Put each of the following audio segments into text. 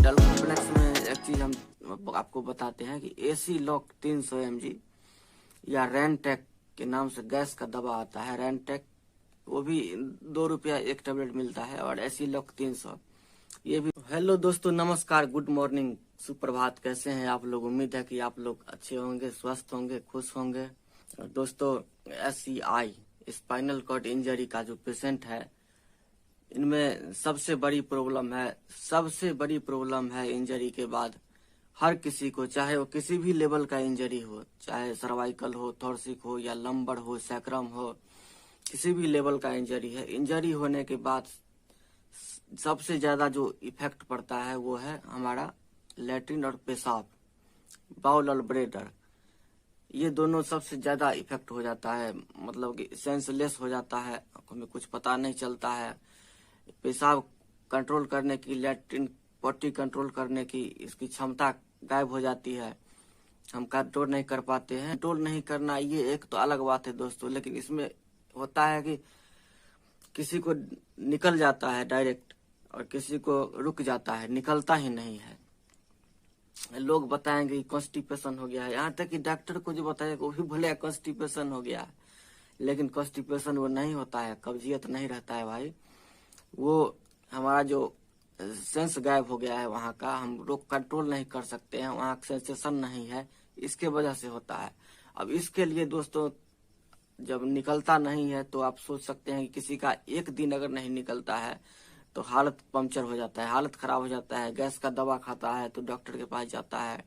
डलकोफ्लेक्स में एक चीज हम आपको बताते हैं कि एसी लॉक 300 mg या रेनटेक के नाम से गैस का दवा आता है। रेनटेक वो भी 2 रुपया एक टेबलेट मिलता है और एसी लॉक 300 ये भी। हेलो दोस्तों, नमस्कार, गुड मॉर्निंग, सुप्रभात। कैसे हैं आप लोग? उम्मीद है कि आप लोग अच्छे होंगे, स्वस्थ होंगे, खुश होंगे। दोस्तों, SCI स्पाइनल कॉर्ड इंजरी का जो पेशेंट है, इनमें सबसे बड़ी प्रॉब्लम है इंजरी के बाद हर किसी को, चाहे वो किसी भी लेवल का इंजरी हो, चाहे सर्वाइकल हो, थॉर्सिक हो या लंबर हो, सैक्रम हो, किसी भी लेवल का इंजरी है। इंजरी होने के बाद सबसे ज्यादा जो इफेक्ट पड़ता है वो है हमारा लैट्रिन और पेशाब, बाउल और ब्लैडर। ये दोनों सबसे ज्यादा इफेक्ट हो जाता है, मतलब कि सेंसलेस हो जाता है, हमें कुछ पता नहीं चलता है। पेशाब कंट्रोल करने की, लैट्रिन पॉटी कंट्रोल करने की इसकी क्षमता गायब हो जाती है। हम कंट्रोल नहीं कर पाते हैं। कंट्रोल नहीं करना ये एक तो अलग बात है दोस्तों, लेकिन इसमें होता है कि किसी को निकल जाता है डायरेक्ट और किसी को रुक जाता है, निकलता ही नहीं है। लोग बताएंगे कि कॉन्स्टिपेशन हो गया है, यहाँ तक कि डॉक्टर को जो बताएगा वो भी बोलेगा कॉन्स्टिपेशन हो गया है, लेकिन कॉन्स्टिपेशन वो नहीं होता है, कब्जियत नहीं रहता है भाई। वो हमारा जो सेंस गायब हो गया है वहाँ का, हम लोग कंट्रोल नहीं कर सकते हैं, वहाँ सेंसेशन नहीं है, इसके वजह से होता है। अब इसके लिए दोस्तों, जब निकलता नहीं है तो आप सोच सकते हैं कि किसी का एक दिन अगर नहीं निकलता है तो हालत पंक्चर हो जाता है, हालत खराब हो जाता है। गैस का दवा खाता है तो डॉक्टर के पास जाता है,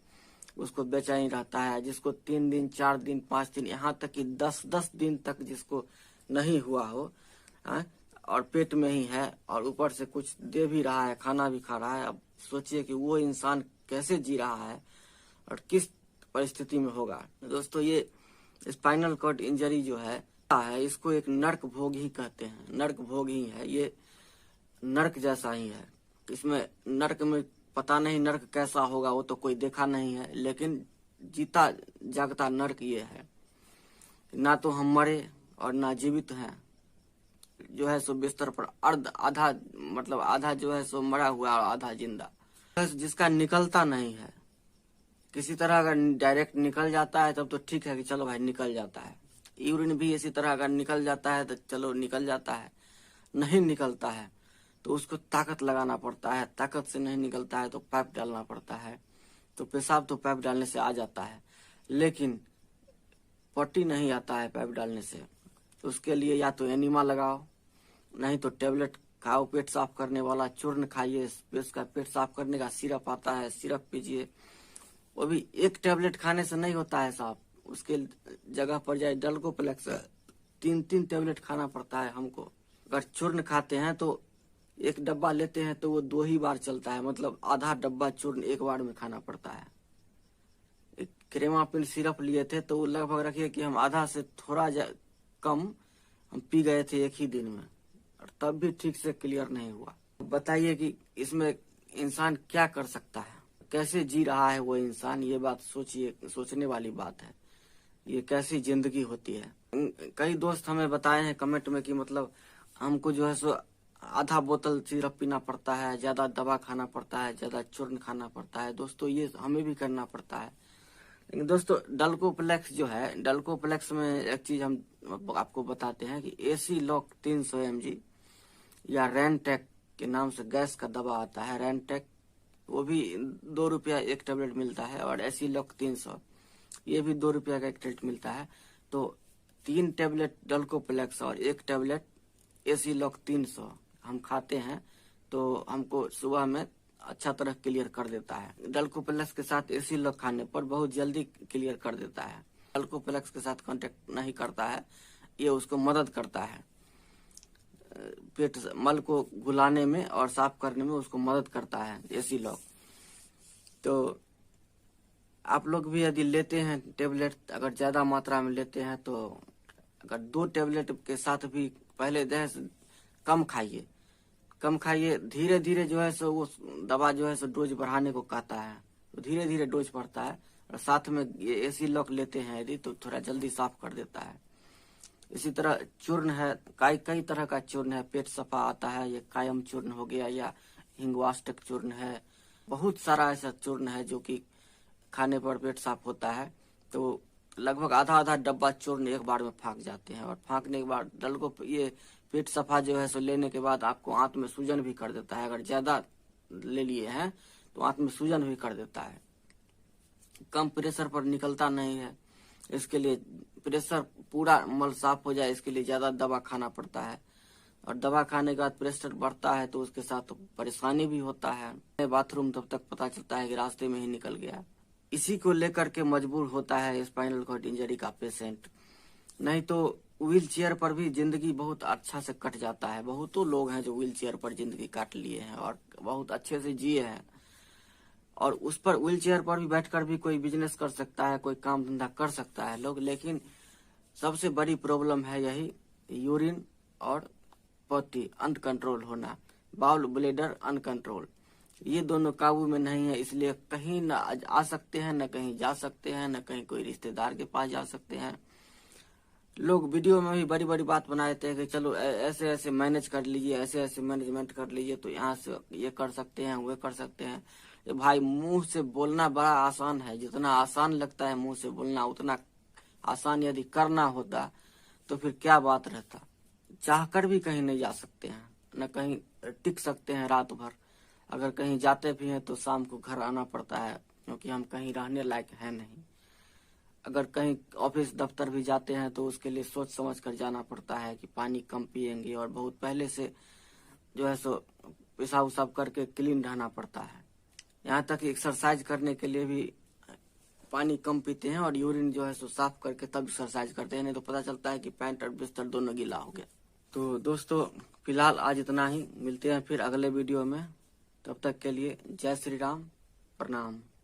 उसको बेचैनी रहता है। जिसको 3 दिन, 4 दिन, 5 दिन, यहाँ तक कि 10 दिन तक जिसको नहीं हुआ हो और पेट में ही है और ऊपर से कुछ दे भी रहा है, खाना भी खा रहा है, अब सोचिए कि वो इंसान कैसे जी रहा है और किस परिस्थिति में होगा। दोस्तों, ये स्पाइनल कॉर्ड इंजरी जो है इसको एक नर्क भोग ही कहते हैं। नर्क भोग ही है, ये नर्क जैसा ही है। इसमें नर्क में पता नहीं नर्क कैसा होगा, वो तो कोई देखा नहीं है, लेकिन जीता जागता नर्क ये है। ना तो हम मरे और ना जीवित हैं, जो है सो बिस्तर पर आधा, मतलब आधा जो है सो मरा हुआ और आधा जिंदा। जिसका निकलता नहीं है, किसी तरह अगर डायरेक्ट निकल जाता है तब तो ठीक है कि चलो भाई निकल जाता है। यूरिन भी इसी तरह अगर निकल जाता है तो चलो निकल जाता है। नहीं निकलता है तो उसको ताकत लगाना पड़ता है, ताकत से नहीं निकलता है तो पाइप डालना पड़ता है। तो पेशाब तो पाइप डालने से आ जाता है, लेकिन पट्टी नहीं आता है पाइप डालने से। तो उसके लिए या तो एनिमा लगाओ, नहीं तो टेबलेट खाओ, पेट साफ करने वाला चूर्ण खाइए। उसका पेट साफ करने का सिरप आता है, सिरप पीजिए। वो भी एक टेबलेट खाने से नहीं होता है साफ, उसके जगह पर जाए डलकोफ्लेक्स 3 टेबलेट खाना पड़ता है हमको। अगर चूर्ण खाते हैं तो एक डब्बा लेते हैं तो वो 2 ही बार चलता है, मतलब आधा डब्बा चूर्ण एक बार में खाना पड़ता है। एक क्रेमापिन सिरप लिए थे तो वो लगभग रखिए कि हम आधा से थोड़ा कम हम पी गए थे एक ही दिन में, और तब भी ठीक से क्लियर नहीं हुआ। बताइए कि इसमें इंसान क्या कर सकता है, कैसे जी रहा है वो इंसान? ये बात सोचिए, सोचने वाली बात है। ये कैसी जिंदगी होती है? कई दोस्त हमें बताए हैं कमेंट में कि मतलब हमको जो है सो आधा बोतल सिरप पीना पड़ता है, ज्यादा दवा खाना पड़ता है, ज्यादा चूर्ण खाना पड़ता है। दोस्तों, ये हमें भी करना पड़ता है। लेकिन दोस्तों, डलकोफ्लेक्स जो है, डलकोफ्लेक्स में एक चीज हम आपको बताते हैं कि एसी लॉक 300 mg या रेनटेक के नाम से गैस का दवा आता है। रेनटेक वो भी 2 रुपया एक टेबलेट मिलता है और एसी लॉक 300 ये भी 2 रुपया का एक टेबलेट मिलता है। तो 3 टेबलेट डलकोफ्लेक्स और 1 टेबलेट एसी लॉक 300 हम खाते हैं तो हमको सुबह में अच्छा तरह क्लियर कर देता है। डलकोफ्लेक्स के साथ एसी लॉक खाने पर बहुत जल्दी क्लियर कर देता है। डलकोफ्लेक्स के साथ कांटेक्ट नहीं करता है, ये उसको मदद करता है, पेट मल को घुलाने में और साफ करने में उसको मदद करता है एसी लॉक। तो आप लोग भी यदि लेते हैं टेबलेट, अगर ज्यादा मात्रा में लेते हैं तो अगर 2 टेबलेट के साथ भी पहले कम खाइए, धीरे धीरे जो है सो वो दवा जो है सो डोज बढ़ाने को कहता है, तो धीरे धीरे डोज बढ़ता है। और साथ में ये एसी लॉक लेते हैं यदि तो थोड़ा जल्दी साफ कर देता है। इसी तरह चूर्ण है, कई कई तरह का चूर्ण है, पेट सफा आता है, ये कायम चूर्ण हो गया या हिंगवाष्टक चूर्ण है। बहुत सारा ऐसा चूर्ण है जो कि खाने पर पेट साफ होता है। तो लगभग आधा आधा डब्बा चूर्ण एक बार में फाँक जाते हैं, और फाँकने के बाद डल को ये पेट सफा जो है सो लेने के बाद आपको आंत में सूजन भी कर देता है। अगर ज्यादा ले लिए हैं तो आंत में सूजन भी कर देता है। कम प्रेशर पर निकलता नहीं है, इसके लिए प्रेशर पूरा मल साफ हो जाए इसके लिए ज्यादा दवा खाना पड़ता है, और दवा खाने के बाद प्रेशर बढ़ता है तो उसके साथ परेशानी भी होता है। बाथरूम तब तक पता चलता है कि रास्ते में ही निकल गया। इसी को लेकर के मजबूर होता है स्पाइनल कॉर्ड इंजरी का पेशेंट, नहीं तो व्हील चेयर पर भी जिंदगी बहुत अच्छा से कट जाता है। बहुतों लोग हैं जो व्हील चेयर पर जिंदगी काट लिए हैं और बहुत अच्छे से जिए हैं, और उस पर व्हील चेयर पर भी बैठकर भी कोई बिजनेस कर सकता है, कोई काम धंधा कर सकता है लोग। लेकिन सबसे बड़ी प्रॉब्लम है यही यूरिन और पॉटी अनकंट्रोल होना, बाउल ब्लेडर अनकंट्रोल, ये दोनों काबू में नहीं है। इसलिए कहीं न आ सकते हैं, न कहीं जा सकते हैं, न कहीं कोई रिश्तेदार के पास जा सकते हैं। लोग वीडियो में भी बड़ी बड़ी बात बना देते हैं कि चलो ऐसे ऐसे मैनेज कर लीजिए, ऐसे ऐसे मैनेजमेंट कर लीजिए तो यहाँ से ये कर सकते हैं, वो कर सकते हैं। ये भाई मुंह से बोलना बड़ा आसान है, जितना आसान लगता है मुंह से बोलना उतना आसान यदि करना होता तो फिर क्या बात रहता। चाहकर भी कहीं नहीं जा सकते हैं, न कहीं टिक सकते हैं रात भर। अगर कहीं जाते भी हैं तो शाम को घर आना पड़ता है, क्योंकि हम कहीं रहने लायक हैं नहीं। अगर कहीं ऑफिस दफ्तर भी जाते हैं तो उसके लिए सोच समझ कर जाना पड़ता है कि पानी कम पिएंगे, और बहुत पहले से जो है सो पेशाब उसाब करके क्लीन रहना पड़ता है। यहाँ तक एक्सरसाइज करने के लिए भी पानी कम पीते हैं, और यूरिन जो है सो साफ करके तब एक्सरसाइज करते हैं, नहीं तो पता चलता है कि पैंट और बिस्तर दोनों गीला हो गया। तो दोस्तों फिलहाल आज इतना ही, मिलते हैं फिर अगले वीडियो में। तब तक के लिए जय श्री राम, प्रणाम।